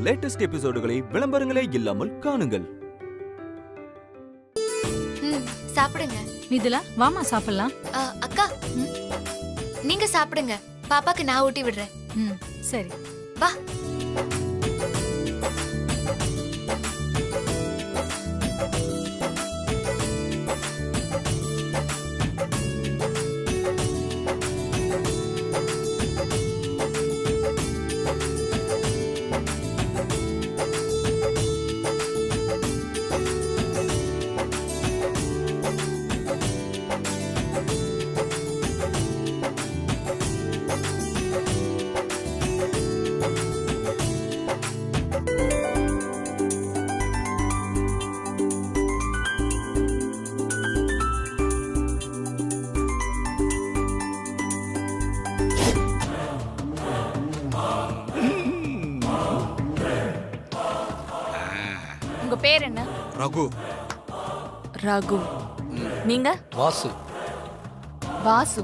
Latest எபிசோடுகளை விளம்பரங்களே இல்லாமல் காணுங்கள். சாப்பிடுங்க. மிதுலா வாமா சாப்பிடலாம். அக்கா நீங்க சாப்பிடுங்க, பாப்பாக்கு நான் ஊட்டி விடுறேன். சரி வா. உங்க பேர் என்ன? ரகு. ரகு. நீங்க? வாசு. வாசு.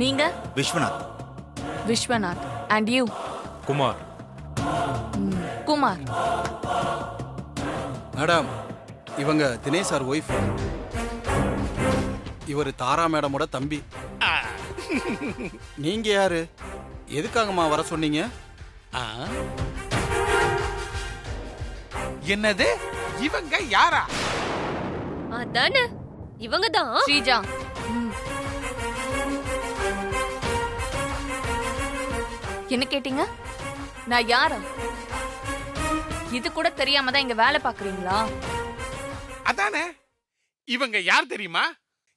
நீங்க? Viswanath. Viswanath. And you? Kumar. Kumar. Madam, இவங்க தினேஷ் சார் ஒய்ஃப். இவர் தாரா மேடமோட தம்பி. நீங்க யாரு? எதுக்காகமா வர சொன்னீங்க? என்னது? இவங்க யாரா? அதானே இவங்க தான். ஸ்ரீஜா. என்ன கேட்டீங்க? நான் யாரா? இது கூட தெரியாம தான் இங்க வேலை பாக்குறீங்களா? அதானே. இவங்க யார் தெரியுமா?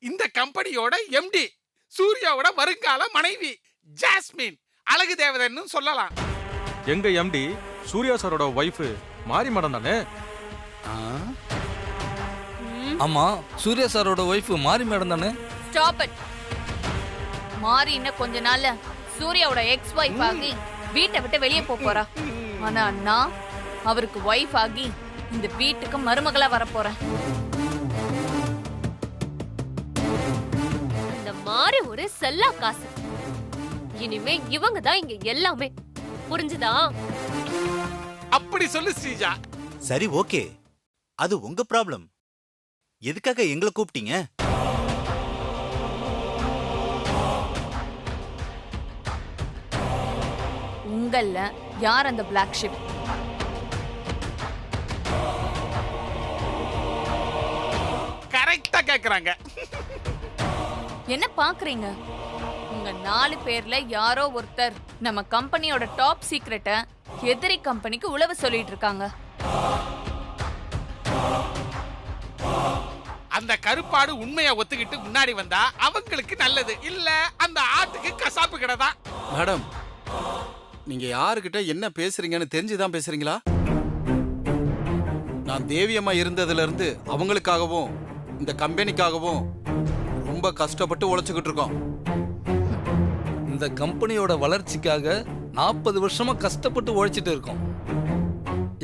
இந்த கம்பெனியோட எம்டி, சூர்யாவோட வருங்கால மனைவி ஜாஸ்மின். அழகு தேவதைன்னு சொல்லலாம். எங்க எம்டி சூர்யா சாரோட வைஃப் மாரி மேடம் தானே? ஆமா, சூர்யா சாரோட வைஃப் மாரி மேடம் தானே? Stop it. மாரி இன்னும் கொஞ்ச நாள்ல சூர்யாவோட எக்ஸ் வைஃப் ஆகி வீட்டை விட்டு வெளியே போறா. ஆனா நான் அவருக்கு வைஃப் ஆகி இந்த வீட்டுக்கு மருமகளா வரப்போறேன். இந்த மாதிரி ஒரு செல்லா காசு. இனிமே இவங்க தான் இங்க எல்லாமே. புரிஞ்சுதா? அப்படி சொல்லு ஸ்ரீஜா. சரி, ஓகே, அது உங்க ப்ராப்ளம். எதுக்காக எங்களை கூப்பிட்டீங்க? உங்கள்ல யார் அந்த பிளாக் ஷிப்? கரெக்டா கேக்குறாங்க. என்ன பாக்குறீங்க? உங்க 4 பேர்ல யாரோ ஒருத்தர் நம்ம கம்பெனியோட டாப் சீக்ரெட்ட எதிரி கம்பெனிக்கு உளவு சொல்லிட்டு இருக்காங்க. அந்த கருப்பாடு உண்மையா ஒத்துக்கிட்டு முன்னாடி வந்தா அவங்களுக்கு நல்லது. இல்ல அந்த ஆட்டுக்கு கசாப்பு கிடதான். மேடம், நீங்க யாருக்கிட்ட என்ன பேசுறீங்கன்னு தெரிஞ்சுதான் பேசுறீங்களா? நான் தேவியம்மா இருந்ததுல இருந்து அவங்களுக்காகவும் இந்த கம்பெனிக்காகவும் ரொம்ப கஷ்டப்பட்டு உழைச்சுக்கிட்டு இருக்கோம். இந்த கம்பெனியோட வளர்ச்சிக்காக 40 வருஷமா கஷ்டப்பட்டு உழைச்சிட்டு இருக்கோம்.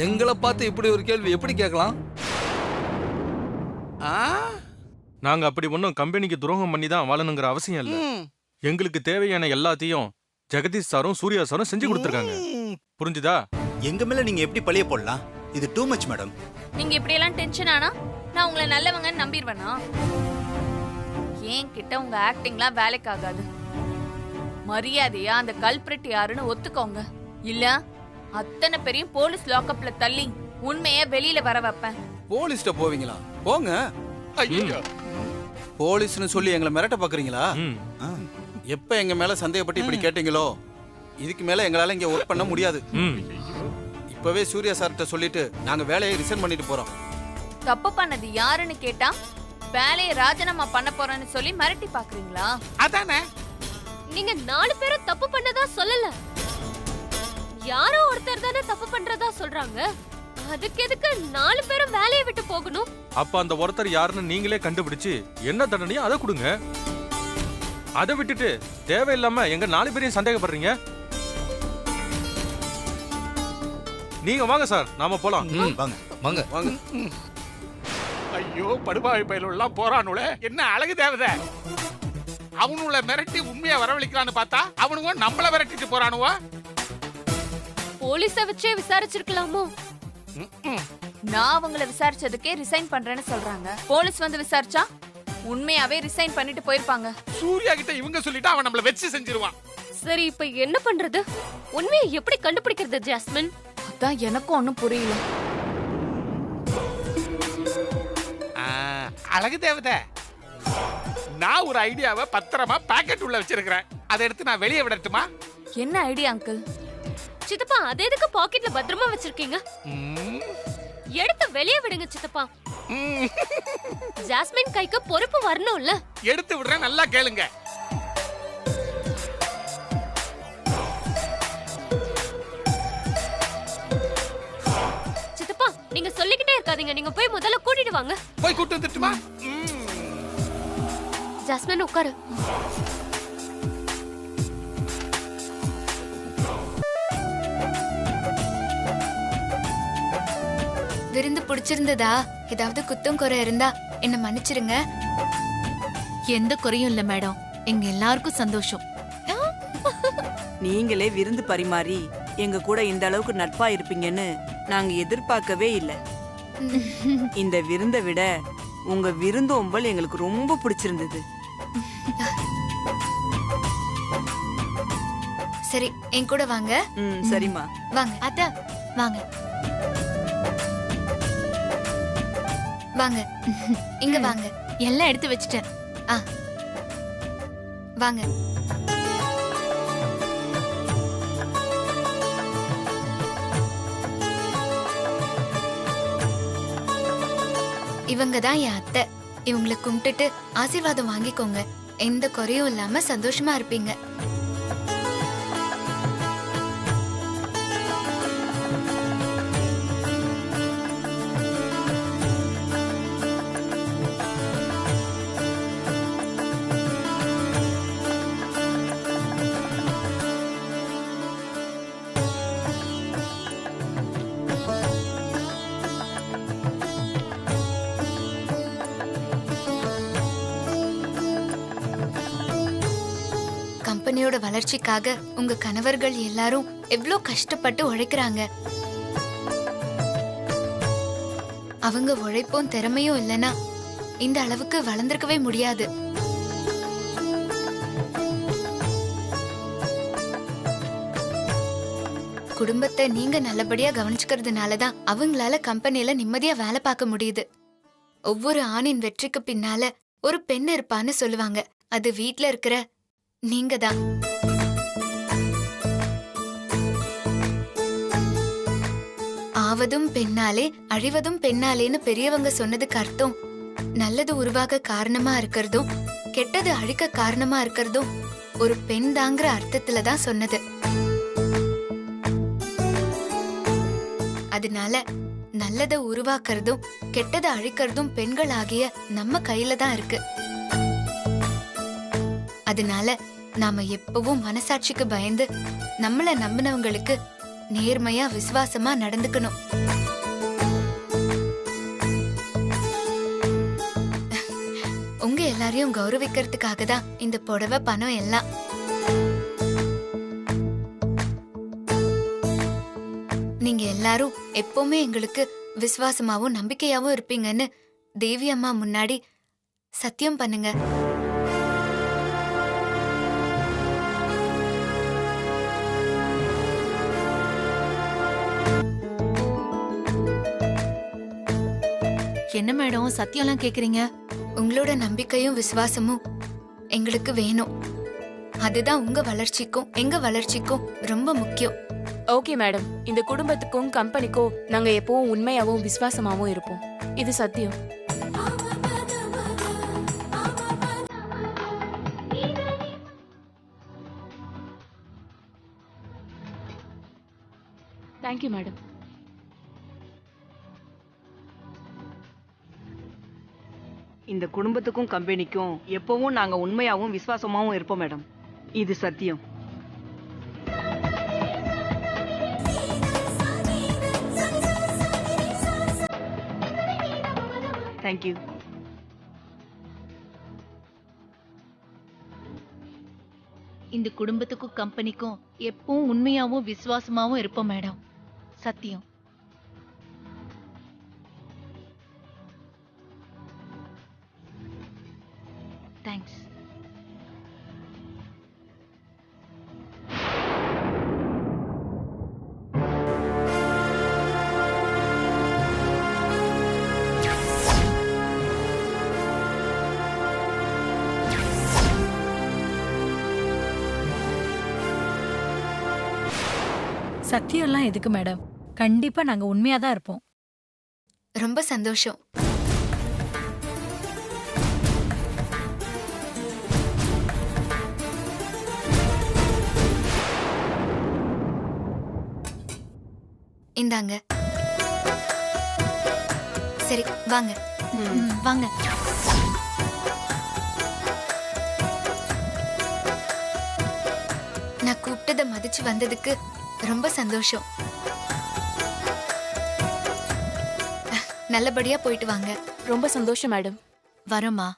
எங்களை பார்த்து இப்படி ஒரு கேள்வி எப்படி கேட்கலாம்? நாங்க அப்படி ஒன்னும் கம்பெனிக்கு துரோகம் பண்ணி தான் வாழணுங்கிற அவசியம் இல்ல. எங்களுக்கு தேவையான எல்லாத்தையும் ஜெகதீஷ் சாரும் சூர்யா சாரும் செஞ்சு கொடுத்துருக்காங்க. புரிஞ்சுதா? எங்க மேல நீங்க எப்படி பழிய போடலாம்? இது டூ மச் மேடம். நீங்க இப்படி எல்லாம் டென்ஷன் ஆனா நான் உங்களை நல்லவங்கன்னு நம்பிடுவேனா? ஏன் கிட்ட உங்க ஆக்டிங்லாம் வேலைக்கு ஆகாது. மரியாதையா அந்த கல்பிரட் யாருன்னு ஒத்துக்கோங்க. இல்ல அத்தனை பெரிய போலீஸ் லாக்அப்ல தள்ளி உண்மைய வெளியில வர வைப்பேன். போலீஸ்ட போவீங்களா? போங்க. ஐயோ, போலீஸ்னு சொல்லி எங்களை மிரட்ட பாக்குறீங்களா? எப்ப எங்க மேல சந்தேகப்பட்டு இப்படி கேட்டீங்களோ, இதுக்கு மேல எங்களால இங்க ஒர்க் பண்ண முடியாது. இப்பவே சூர்யா சார்கிட்ட சொல்லிட்டு நாங்க வேலையை ரிசைன் பண்ணிட்டு போறோம். தப்பு பண்ணது யாருன்னு கேட்டா வேலையை ராஜினாமா பண்ண போறேன்னு சொல்லி மிரட்டி பாக்குறீங்களா? அதானே. நீங்க 4 பேரும் தப்பு பண்ணதா சொல்லல. யாரோ ஒருத்தர் தானே தப்பு பண்றதா சொல்றாங்க. அதுக்கு எதுக்கு 4 பேரும் வேலையை விட்டு போகணும்? அப்ப அந்த ஒருத்தர் யாருன்னு நீங்களே கண்டுபிடிச்சு என்ன தண்டனையோ அதை கொடுங்க. அதை விட்டுட்டு தேவையில்லாம எங்க 4 பேரையும் சந்தேகப்படுறீங்க. நீங்க வாங்க சார், நாம போலாம். வாங்க வாங்க வாங்க. ஐயோ, படுபாவி பயிலெல்லாம் போறானுல. என்ன அழகு தேவதை. அவனுல மிரட்டி உண்மையா வரவழைக்கலான்னு பார்த்தா அவனுங்க நம்மள விரட்டிட்டு போறானுவா. போலீஸ வச்சே விசாரிச்சிருக்கலாமோ? நான் அவங்கள விசாரிச்சதுக்கே ரிசைன் பண்றேன்னு சொல்றாங்க. போலீஸ் வந்து விசாரிச்சா உண்மையாவே ரிசைன் பண்ணிட்டு போயிருப்பாங்க. சூர்யா கிட்ட இவங்க சொல்லிட்டு அவன் நம்மள வச்சு செஞ்சிருவான். சரி, இப்ப என்ன பண்றது? உண்மையை எப்படி கண்டுபிடிக்கிறது ஜாஸ்மின்? அதான் எனக்கும் ஒன்னும் புரியல. அழகு தேவதை, நான் ஒரு ஐடியாவை பத்திரமா பாக்கெட் உள்ள வச்சிருக்கிறேன். அதை எடுத்து நான் வெளியே விடட்டுமா? என்ன ஐடியா அங்கிள்? சித்தப்பா, அது எதுக்கு பாக்கெட்ல பத்திரமா வச்சிருக்கீங்க? எடுத்து வெளியே விடுங்க சித்தப்பா. ஜாஸ்மின் கைக்கு பொறுப்பு வரணும்ல. எடுத்து விடுறேன், நல்லா கேளுங்க. சித்தப்பா, நீங்க சொல்லிக்கிட்டே இருக்காதீங்க. நீங்க போய் முதல்ல கூட்டிட்டு வாங்க. போய் கூட்டு வந்துட்டுமா? ஜாஸ்மின் உட்காரு. விருந்து பிடிச்சிருந்ததா? ஏதாவது குத்தம் குறை இருந்தா என்ன மன்னிச்சிருங்க. எந்த குறையும் இல்ல மேடம், எங்க எல்லாருக்கும் சந்தோஷம். நீங்களே விருந்து பரிமாறி எங்க கூட இந்த அளவுக்கு நட்பா இருப்பீங்கன்னு நாங்க எதிர்பார்க்கவே இல்ல. இந்த விருந்தை விட உங்க விருந்தோம்பல் எங்களுக்கு ரொம்ப பிடிச்சிருந்தது. சரி, என் கூட வாங்க. சரிம்மா. வாங்க அத்த வாங்க வாங்க, இங்க வாங்க. எல்லாம் எடுத்து வச்சிட்டேன். வாங்க. இவங்க தான் என் அத்தை. இவங்களை கும்பிட்டுட்டு ஆசீர்வாதம் வாங்கிக்கோங்க. எந்த குறையும் இல்லாம சந்தோஷமா இருப்பீங்க. கம்பெனியோட வளர்ச்சிக்காக உங்க கணவர்கள் எல்லாரும் எவ்வளோ கஷ்டப்பட்டு உழைக்கிறாங்க. அவங்க உழைப்பும் திறமையும் இல்லைன்னா இந்த அளவுக்கு வளர்ந்திருக்கவே முடியாது. குடும்பத்தை நீங்க நல்லபடியா கவனிச்சுக்கிறதுனாலதான் அவங்களால கம்பெனில நிம்மதியா வேலை பார்க்க முடியுது. ஒவ்வொரு ஆணின் வெற்றிக்கு பின்னால ஒரு பெண் இருப்பான்னு சொல்லுவாங்க. அது வீட்ல இருக்கிற நீங்க தான். ஆவதும் பெண்ணாலே அழிவதும் பெண்ணாலேன்னு பெரியவங்க சொன்னதுக்கு அர்த்தம் நல்லது உருவாக காரணமா இருக்கிறதும் கெட்டது அழிக்க காரணமா இருக்கிறதும் ஒரு பெண் தாங்கிற அர்த்தத்துல தான் சொன்னது. அதனால நல்லதை உருவாக்குறதும் கெட்டதை அழிக்கிறதும் பெண்கள் ஆகிய நம்ம கையில தான் இருக்கு. அதனால நாம எப்பவும் மனசாட்சிக்கு பயந்து நம்மள நம்பினவங்களுக்கு நேர்மையா விசுவாசமா நடந்துக்கணும். உங்க எல்லாரையும் கௌரவிக்கிறதுக்காக தான் இந்த புடவை பணம் எல்லாம். நீங்க எல்லாரும் எப்பவுமே எங்களுக்கு விசுவாசமாவும் நம்பிக்கையாவும் இருப்பீங்கன்னு தேவி அம்மா முன்னாடி சத்தியம் பண்ணுங்க. என்ன மேடம் சத்தியம்லாம் கேக்குறீங்க? உங்களோட நம்பிக்கையும் விசுவாசமும் எங்களுக்கு வேணும். அதுதான் உங்க வளர்ச்சிக்கும் எங்க வளர்ச்சிக்கும் ரொம்ப முக்கியம். ஓகே மேடம், இந்த குடும்பத்துக்கும் கம்பெனிக்கும் நாங்க எப்பவும் உண்மையாவும் விசுவாசமாவும் இருப்போம். இது சத்தியம். Thank you madam. இந்த குடும்பத்துக்கும் கம்பெனிக்கும் எப்பவும் நாங்க உண்மையாவும் விசுவாசமாவும் இருப்போம் மேடம். இது சத்தியம். தேங்க்யூ. இந்த குடும்பத்துக்கும் கம்பெனிக்கும் எப்பவும் உண்மையாவும் விசுவாசமாவும் இருப்போம் மேடம். சத்தியம். தேங்க்ஸ். சத்தியம் எல்லாம் எதுக்கு மேடம்? கண்டிப்பா நாங்க உண்மையா தான் இருப்போம். ரொம்ப சந்தோஷம். இந்தாங்க. சரி வாங்க. வாங்க. நான் கூப்பிட்டதை மதிச்சு வந்ததுக்கு ரொம்ப சந்தோஷம். நல்லபடியா போயிட்டு வாங்க. ரொம்ப சந்தோஷம் மேடம். வரோமா?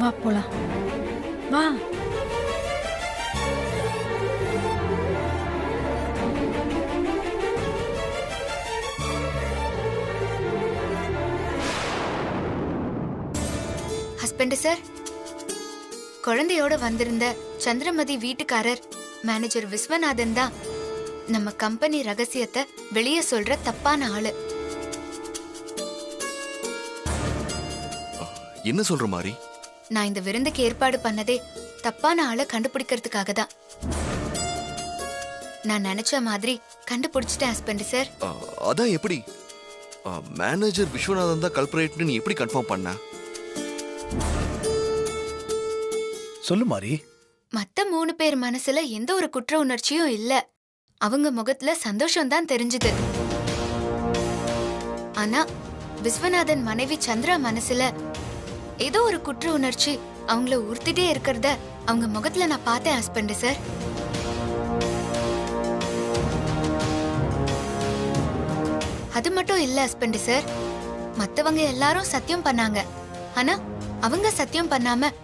வா போலாம். வா. ஹஸ்பண்ட் சார், குழந்தையோட வந்திருந்த சந்திரமதி வீட்டுக்காரர் மேனேஜர் விஸ்வநாதன் தான் நம்ம கம்பெனி ரகசியத்தை வெளியே சொல்ற தப்பான ஆளு. என்ன சொல்ற மாதிரி? நான் இந்த விருந்துக்கு ஏற்பாடு பண்ணதே தப்பான ஆளை கண்டுபிடிக்கிறதுக்காக தான். நான் நினைச்ச மாதிரி கண்டுபிடிச்சிட்டேன் ஹஸ்பண்ட் சார். அதான் எப்படி? மேனேஜர் விஸ்வநாதன் தான் கல்பரேட்னு நீ எப்படி கன்ஃபார்ம் பண்ண? சொல்லு மாரி. மத்த 3 பேர் மனசுல எந்த ஒரு குற்ற உணர்ச்சியும் இல்ல. அவங்க முகத்துல சந்தோஷம் தான் தெரிஞ்சது. ஆனா விஸ்வநாதன் மனைவி சந்திரா மனசுல ஏதோ ஒரு குற்ற உணர்ச்சி அவங்கள உறுத்திட்டே இருக்கிறத அவங்க முகத்துல நான் பார்த்தேன் ஹஸ்பண்ட் சார். அது மட்டும் இல்ல ஹஸ்பண்ட் சார், மத்தவங்க எல்லாரும் சத்தியம் பண்ணாங்க. ஆனா அவங்க சத்தியம் பண்ணாம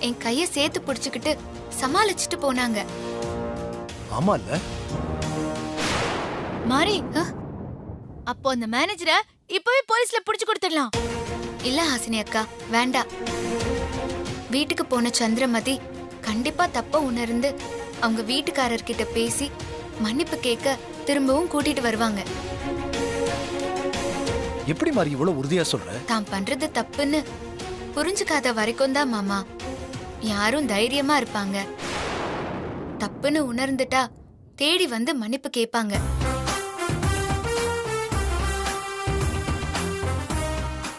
என் கைய சேர்த்து பிடிச்சுக்கிட்டு சமாளிச்சுட்டு போனாங்க. ஆமா இல்ல மாரி, அப்போ அந்த மேனேஜரை இப்பவே போலீஸ்ல புடிச்சு கொடுத்துடலாம். இல்ல ஹாசினி அக்கா, வேண்டாம். வீட்டுக்கு போன சந்திரமதி கண்டிப்பா தப்ப உணர்ந்து அவங்க வீட்டுக்காரர்கிட்ட பேசி மன்னிப்பு கேட்க திரும்பவும் கூட்டிட்டு வருவாங்க. எப்படி மாரி இவ்வளவு உறுதியா சொல்ற? தான் பண்றது தப்புன்னு புரிஞ்சுக்காத வரைக்கும் தான் மாமா யாரும் தைரியமா இருப்பாங்க. தப்புன்னு உணர்ந்துட்டா தேடி வந்து மன்னிப்பு கேட்பாங்க.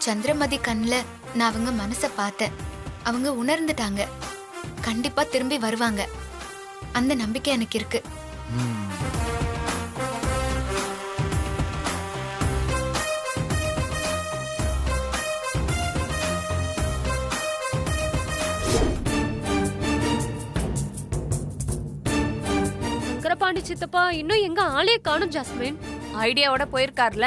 சந்திரமதி கண்ணுல நான் அவங்க மனச பார்த்தேன். அவங்க உணர்ந்துட்டாங்க. கண்டிப்பா திரும்பி வருவாங்க. அந்த நம்பிக்கை எனக்கு இருக்கு. பாண்டி சித்தப்பா இன்னும் எங்க ஆளே காணும். ஜாஸ்மின் ஐடியாவோட போயிருக்காருல,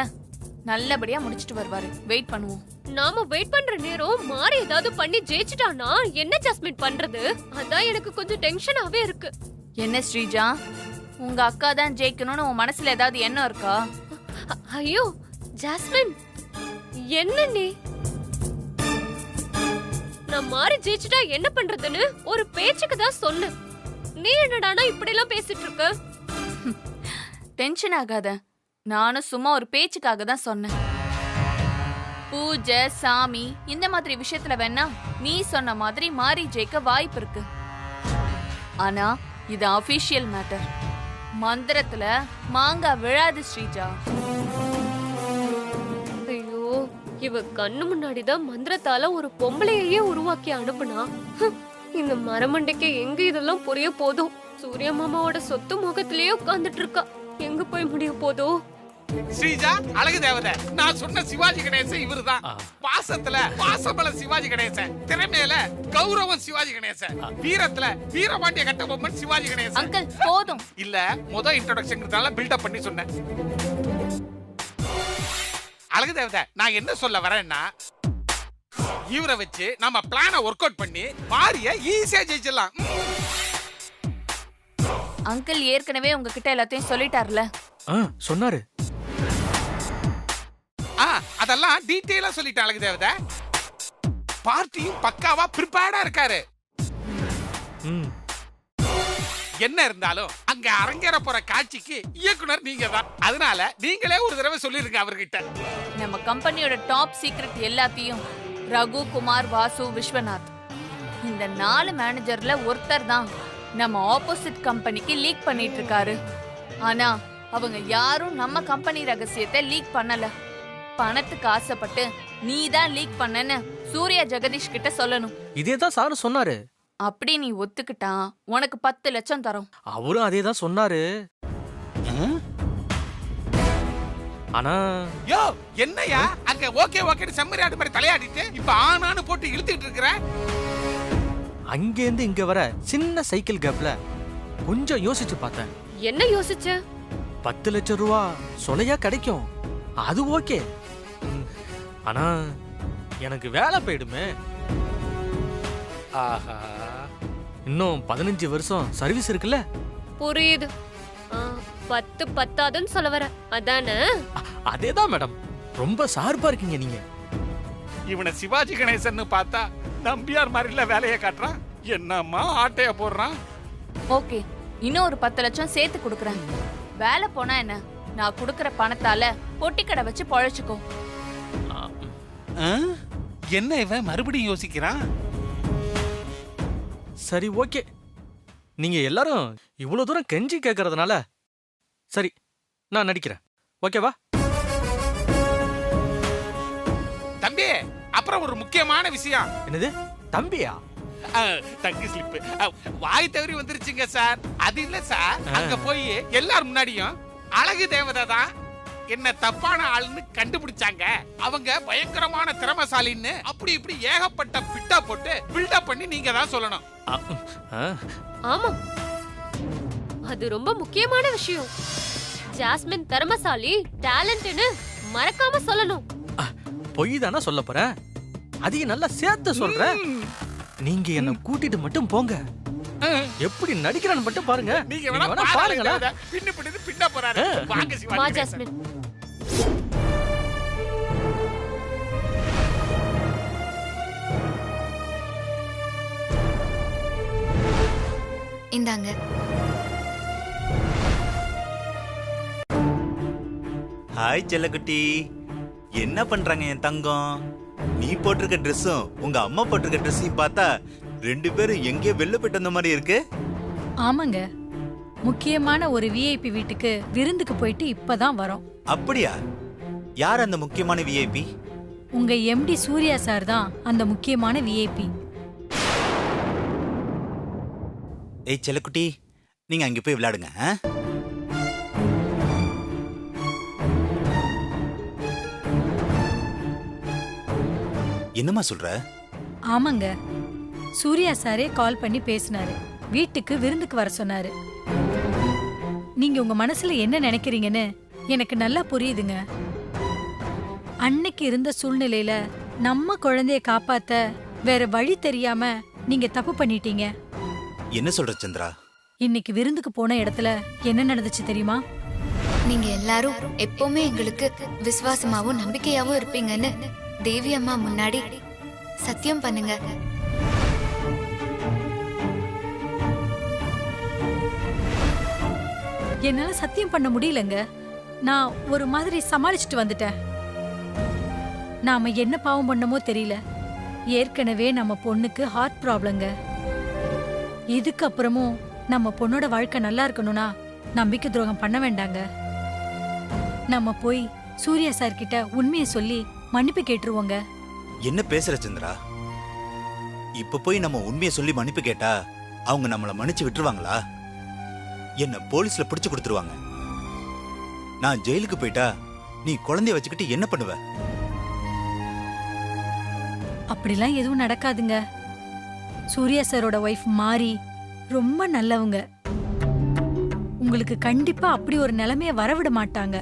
நல்லபடியா முடிச்சிட்டு வருவாரு. வெயிட் பண்ணுவோம். நாம வெயிட் பண்ற நேரம் மாறி ஏதாவது பண்ணி ஜெயிச்சிட்டானா என்ன ஜாஸ்மின் பண்றது? அதான் எனக்கு கொஞ்சம் டென்ஷனாவே இருக்கு. என்ன ஸ்ரீஜா, உங்க அக்கா தான் ஜெயிக்கணும்னு உன் மனசுல ஏதாவது எண்ணம் இருக்கா? ஐயோ ஜாஸ்மின், என்ன நீ? நான் மாறி ஜெயிச்சிட்டா என்ன பண்றதுன்னு ஒரு பேச்சுக்கு தான் சொன்னேன். நீ என்னடானா இப்படி எல்லாம் பேசிட்டு இருக்க? டென்ஷன் ஆகாத, நானும் சும்மா ஒரு பேச்சுக்காக தான் சொன்னேன். பூஜை சாமி இந்த மாதிரி விஷயத்துல வேணா நீ சொன்ன மாதிரி மாறி ஜெயிக்க வாய்ப்பு இருக்கு. ஆனா இது அபிஷியல் மேட்டர். மந்திரத்துல மாங்காய் விழாது ஸ்ரீஜா. ஐயோ, இவ கண்ணு முன்னாடிதான் மந்திரத்தால ஒரு பொம்பளையே உருவாக்கி அனுப்புனா. இந்த மரமண்டைக்கு எங்க இதெல்லாம் புரிய போதும்? சூர்யா மாமாவோட சொத்து முகத்திலேயே உட்கார்ந்துட்டு இருக்கா. எங்க போய் முடிய போதோ? ஸ்ரீஜா, அழகு தேவதை, நான் சொன்ன சிவாஜி கணேசன் இவருதான். பாசத்துல பாசமல சிவாஜி கணேசன், திறமையில கௌரவம் சிவாஜி கணேசன், வீரத்துல வீரபாண்டிய கட்டபொம்மன் சிவாஜி கணேசன். அங்கிள் போதும். இல்ல, முத இன்ட்ரோடக்ஷன்ங்கிறதால பில்டப் பண்ணி சொன்னேன். அழகு தேவதை, நான் என்ன சொல்ல வரேன்னா, இவரை வச்சு நம்ம பிளானை ஒர்க் அவுட் பண்ணி மாரிய ஈஸியா ஜெயிச்சிடலாம். அங்கிள் ஏற்கனவே உங்ககிட்ட எல்லாத்தையும் சொல்லிட்டார்ல. சொன்னாரு. அதெல்லாம் டீடைலா சொல்லிட்டான் அழகு தேவதை. பார்ட்டியும் பக்காவா ப்ரிப்பேர்டா இருக்காரு. என்ன இருந்தாலும் அங்க அரங்கேற போற காட்சிக்கு இயக்குனர் நீங்க தான். அதனால நீங்களே ஒரு தடவை சொல்லிருங்க அவர்கிட்ட. நம்ம கம்பெனியோட டாப் சீக்ரெட் எல்லாத்தையும் ரகு, குமார், வாசு, விஸ்வநாத் இந்த 4 மேனேஜர்ல ஒருத்தர் தான் நம்ம ஆப்போசிட் கம்பெனிக்கு லீக் பண்ணிட்டு இருக்காரு. ஆனா அவங்க யாரும் நம்ம கம்பெனி ரகசியத்தை லீக் பண்ணல. பணத்துக்கு ஆசைப்பட்டு நீ தான் லீக் பண்ணன்னு சூர்யா ஜெகதீஷ் கிட்ட சொல்லணும். இதேதான் சார் சொன்னாரு. அப்படி நீ ஒத்துக்கிட்டா உனக்கு 10 லட்சம் தரோம். அவரும் அதேதான் சொன்னாரு. ஆனா யோ என்னையா அங்க ஓகே ஓகேன்னு செம்மறி ஆடு மாதிரி தலையாடிட்டு இப்ப ஆனானு போட்டு இழுத்துட்டு இருக்கற. அங்க இருந்து இங்க வர சின்ன சைக்கிள் கேப்ல கொஞ்சம் யோசிச்சு பார்த்தேன். என்ன யோசிச்ச? 10 லட்சம் ரூபா சொலையா கிடைக்கும், அது ஓகே. ஆனா எனக்கு வேலை போயிடுமே. ஆஹா, இன்னும் 15 வருஷம் சர்வீஸ் இருக்குல்ல. புரியுது. 10 பத்தாதுன்னு சொல்ல வர அதானே? அதேதான் மேடம், ரொம்ப சார்பா இருக்கீங்க நீங்க. இவனை சிவாஜி கணேசன் பார்த்தா நம்பியார் மாதிரில வேலையை காட்டுறான். என்னம்மா ஆட்டைய போடுறான். ஓகே, இன்னும் ஒரு 10 லட்சம் சேர்த்து கொடுக்கறேன். வேலை போனா என்ன, நான் கொடுக்கற பணத்தால பொட்டி கடை வச்சு பொழைச்சுக்கோ. என்ன இவன் மறுபடியும் யோசிக்கிறான். சரி ஓகே, நீங்க எல்லாரும் இவ்வளவு தூரம் கெஞ்சி கேட்கறதுனால சரி நான் நடிக்கிறேன், ஓகேவா? தம்பி, அப்புறம் ஒரு முக்கியமான விஷயம். என்னது தம்பியா? தங்கி ஸ்லிப் வாய் தவறி வந்துருச்சுங்க சார். அது இல்ல சார், அங்க போய் எல்லாரும் முன்னாடியும் அழகு தேவதை தான் என்ன தப்பான ஆளுன்னு கண்டுபிடிச்சாங்க. அவங்க பயங்கரமான திறமைசாலின்னு அப்படி இப்படி ஏகப்பட்ட பிட்டா போட்டு பில்டப் பண்ணி நீங்க தான் சொல்லணும். ஆமா, அது ரொம்ப முக்கியமான விஷயம். ஜாஸ்மின் திறமைசாலி, டேலண்ட்னு மறக்காம சொல்லணும். பொய் தானே சொல்ல போறேன், அதையும் நல்லா சேர்த்து சொல்றேன். நீங்க என்ன கூட்டிட்டு மட்டும் போங்க, எப்படி நடிக்கிறான்னு மட்டும் பாருங்க. நீங்க வேணா பாருங்களா, பின்ன பின்ன பின்ன போறாரு. வாங்க சிவாஜி ஜாஸ்மின். இந்தாங்க. ஹாய் செல்லக்குட்டி, என்ன பண்றாங்க என் தங்கம்? நீ போட்டிருக்க ட்ரெஸ்ஸும் உங்க அம்மா போட்டிருக்க ட்ரெஸ்ஸையும் பார்த்தா 2 பேரும் எங்கே வெளில போயிட்டு வந்த மாதிரி இருக்கு. ஆமாங்க, முக்கியமான ஒரு விஐபி வீட்டுக்கு விருந்துக்கு போயிட்டு இப்பதான் வரோம். அப்படியா? யார் அந்த முக்கியமான விஐபி? உங்க எம்டி சூர்யா சார் தான் அந்த முக்கியமான விஐபி. ஏய் செல்லக்குட்டி, நீங்க அங்க போய் விளையாடுங்க. என்னம்மா சொல்ற? ஆமாங்க, சூர்யா சாரே கால் பண்ணி பேசினாரு, வீட்டுக்கு விருந்துக்கு வர சொன்னாரு. நீங்க உங்க மனசுல என்ன நினைக்கிறீங்கன்னு எனக்கு நல்லா புரியுதுங்க. அன்னைக்கு இருந்த சூழ்நிலையில நம்ம குழந்தைய காப்பாத்த வேற வழி தெரியாம நீங்க தப்பு பண்ணிட்டீங்க. என்ன சொல்ற சந்திரா? இன்னைக்கு விருந்துக்கு போன இடத்துல என்ன நடந்துச்சு தெரியுமா? நீங்க எல்லாரும் எப்பவுமே எங்களுக்கு விசுவாசமாவும் நம்பிக்கையாவும் இருப்பீங்கன்னு தேவி அம்மா முன்னாடி சத்தியம் பண்ணுங்க. என்னால சத்தியம் பண்ண முடியலங்க. நான் ஒரு மாதிரி சமாளிச்சுட்டு வந்துட்டேன். நாம என்ன பாவம் பண்ணமோ தெரியல. ஏற்கனவே நம்ம பொண்ணுக்கு ஹார்ட் ப்ராப்ளங்க. இதுக்கப்புறமும் நம்ம பொண்ணோட வாழ்க்கை நல்லா இருக்கணும்னா நம்பிக்கை துரோகம் பண்ண வேண்டாங்க. நம்ம போய் சூர்யா சார் கிட்ட உண்மையை சொல்லி மன்னிப்பு கேட்டுருவோங்க. என்ன பேசுற சந்திரா? இப்ப போய் நம்ம உண்மையை சொல்லி மன்னிப்பு கேட்டா அவங்க நம்மள மன்னிச்சு விட்டுருவாங்களா? என்ன போலீஸ்ல பிடிச்சு கொடுத்துருவாங்க. நான் ஜெயிலுக்கு போயிட்டா நீ குழந்தைய வச்சுக்கிட்டு என்ன பண்ணுவ? அப்படிலாம் எதுவும் நடக்காதுங்க. சூர்யா சாரோட ஒய்ஃப் மாறி ரொம்ப நல்லவங்க. உங்களுக்கு கண்டிப்பா அப்படி ஒரு நிலைமைய வரவிட மாட்டாங்க.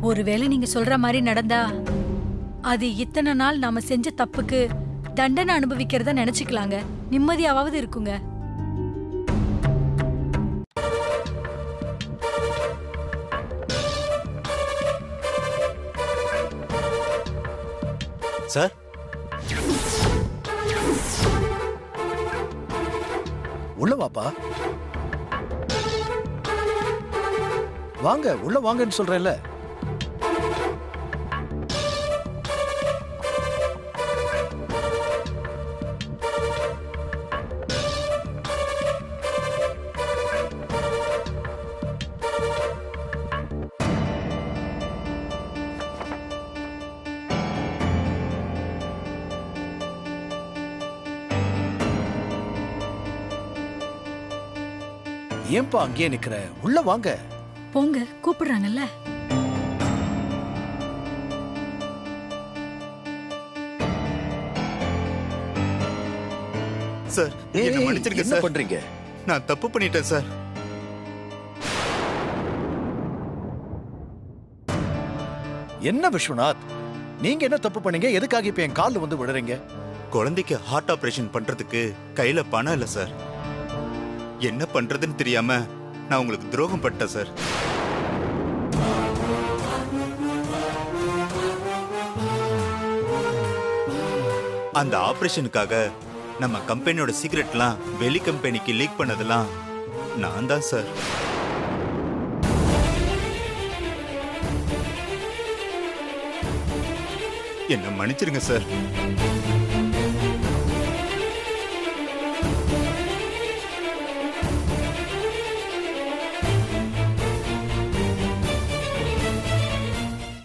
ஒருவேளை நீங்க சொல்ற மாதிரி நடந்தா அது இத்தனை நாள் நாம செஞ்ச தப்புக்கு தண்டனை அனுபவிக்கிறதா நினைச்சுக்கலாங்க. நிம்மதியாவது இருக்குங்க. சார், உள்ள வாப்பா. வாங்க, உள்ள வாங்கன்னு சொல்றேன்ல. ஏன்பா அங்கேயே நிக்கிற? உள்ள வாங்க. போங்க, கூப்பிடுறாங்கல்ல. சார், என்ன மன்னிச்சிருங்க என்ன சார். பண்றீங்க? நான் தப்பு பண்ணிட்டேன் சார். என்ன விஸ்வநாத், நீங்க என்ன தப்பு பண்ணீங்க? எதுக்காக இப்ப என் கால்ல வந்து விடுறீங்க? குழந்தைக்கு ஹார்ட் ஆபரேஷன் பண்றதுக்கு கையில பணம் இல்ல சார். என்ன பண்றதுன்னு தெரியாம நான் உங்களுக்கு துரோகம் பட்டேன் சார். அந்த ஆபரேஷனுக்காக நம்ம கம்பெனியோட சீக்ரெட்லாம் வெளி கம்பெனிக்கு லீக் பண்ணதெல்லாம் நான் தான் சார். என்ன மன்னிச்சிருங்க சார்.